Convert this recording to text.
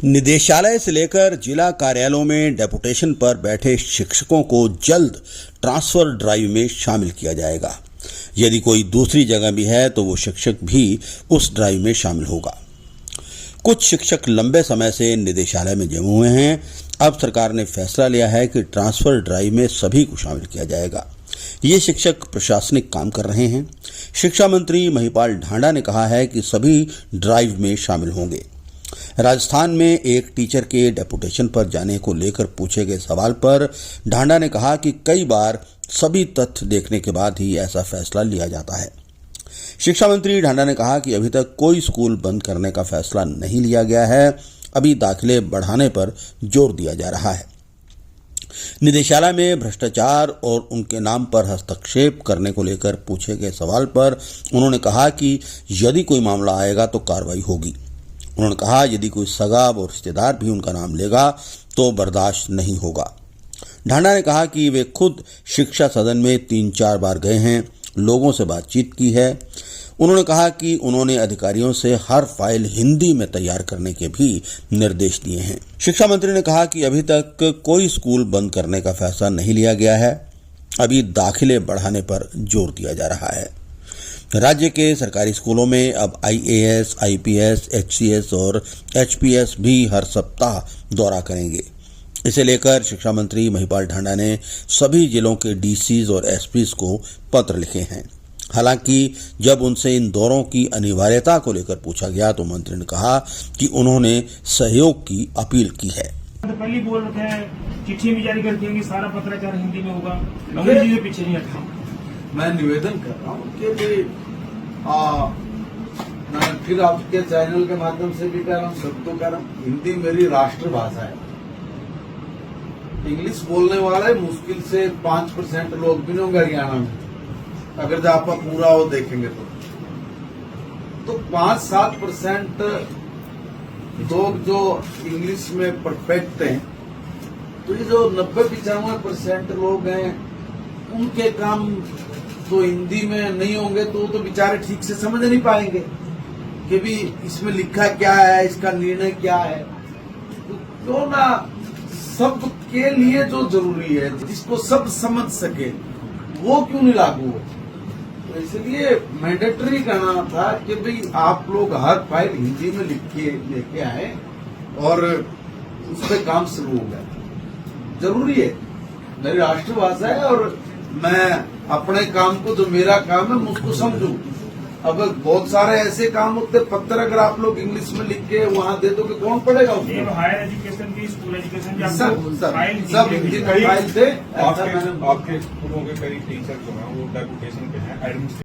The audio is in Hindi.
निदेशालय से लेकर जिला कार्यालयों में डेपुटेशन पर बैठे शिक्षकों को जल्द ट्रांसफर ड्राइव में शामिल किया जाएगा। यदि कोई दूसरी जगह भी है तो वो शिक्षक भी उस ड्राइव में शामिल होगा। कुछ शिक्षक लंबे समय से निदेशालय में जमे हुए हैं। अब सरकार ने फैसला लिया है कि ट्रांसफर ड्राइव में सभी को शामिल किया जाएगा। ये शिक्षक प्रशासनिक काम कर रहे हैं। शिक्षा मंत्री महिपाल ढांडा ने कहा है कि सभी ड्राइव में शामिल होंगे। राजस्थान में एक टीचर के डेपुटेशन पर जाने को लेकर पूछे गए सवाल पर ढांडा ने कहा कि कई बार सभी तथ्य देखने के बाद ही ऐसा फैसला लिया जाता है। शिक्षा मंत्री ढांडा ने कहा कि अभी तक कोई स्कूल बंद करने का फैसला नहीं लिया गया है। अभी दाखिले बढ़ाने पर जोर दिया जा रहा है। निदेशालय में भ्रष्टाचार और उनके नाम पर हस्तक्षेप करने को लेकर पूछे गए सवाल पर उन्होंने कहा कि यदि कोई मामला आएगा तो कार्रवाई होगी। उन्होंने कहा यदि कोई सगा और रिश्तेदार भी उनका नाम लेगा तो बर्दाश्त नहीं होगा। ढांडा ने कहा कि वे खुद शिक्षा सदन में 3-4 बार गए हैं, लोगों से बातचीत की है। उन्होंने कहा कि उन्होंने अधिकारियों से हर फाइल हिंदी में तैयार करने के भी निर्देश दिए हैं। शिक्षा मंत्री ने कहा कि अभी तक कोई स्कूल बंद करने का फैसला नहीं लिया गया है। अभी दाखिले बढ़ाने पर जोर दिया जा रहा है। राज्य के सरकारी स्कूलों में अब IAS, IPS, HCS और HPS भी हर सप्ताह दौरा करेंगे। इसे लेकर शिक्षा मंत्री महिपाल ढांडा ने सभी जिलों के DCs और SPs को पत्र लिखे हैं। हालांकि जब उनसे इन दौरों की अनिवार्यता को लेकर पूछा गया तो मंत्री ने कहा कि उन्होंने सहयोग की अपील की है। पहले बोल रखे हैं, चिट्ठी भी जारी कर देंगे, सारा पत्राचार हिंदी में होगा, अंग्रेजी से पीछे नहीं हटता। मैं निवेदन कर रहा हूँ कि मैं फिर आपके चैनल के माध्यम से भी कह रहा हूँ, सबको कह रहा हूँ, हिंदी मेरी राष्ट्रभाषा है। इंग्लिश बोलने वाले मुश्किल से 5% लोग भी नहीं होंगे हरियाणा में, अगर जो आप पूरा वो देखेंगे तो 5-7% लोग जो इंग्लिश में परफेक्ट हैं, तो ये जो 90-95% लोग हैं उनके काम तो हिंदी में नहीं होंगे, तो बेचारे ठीक से समझ नहीं पाएंगे कि भी इसमें लिखा क्या है, इसका निर्णय क्या है। तो क्यों ना सबके लिए जो जरूरी है, जिसको सब समझ सके, वो क्यों नहीं लागू हो। तो इसलिए मैंडेटरी कहना था कि भाई आप लोग हर फाइल हिंदी में लिख के लेके आए और उस पर काम शुरू हो गया। जरूरी है, मेरी राष्ट्रभाषा है और मैं अपने काम को, जो मेरा काम है, मुझको समझूं। अब बहुत सारे ऐसे काम होते, पत्र अगर आप लोग इंग्लिश में लिख के वहाँ दे दो कि कौन पढ़ेगा उसको। हायर एजुकेशन की, स्कूल एजुकेशन सब हिंदी में फाइल थे। आपके स्कूलों के कई टीचर जो है वो डेपुटेशन पे हैं।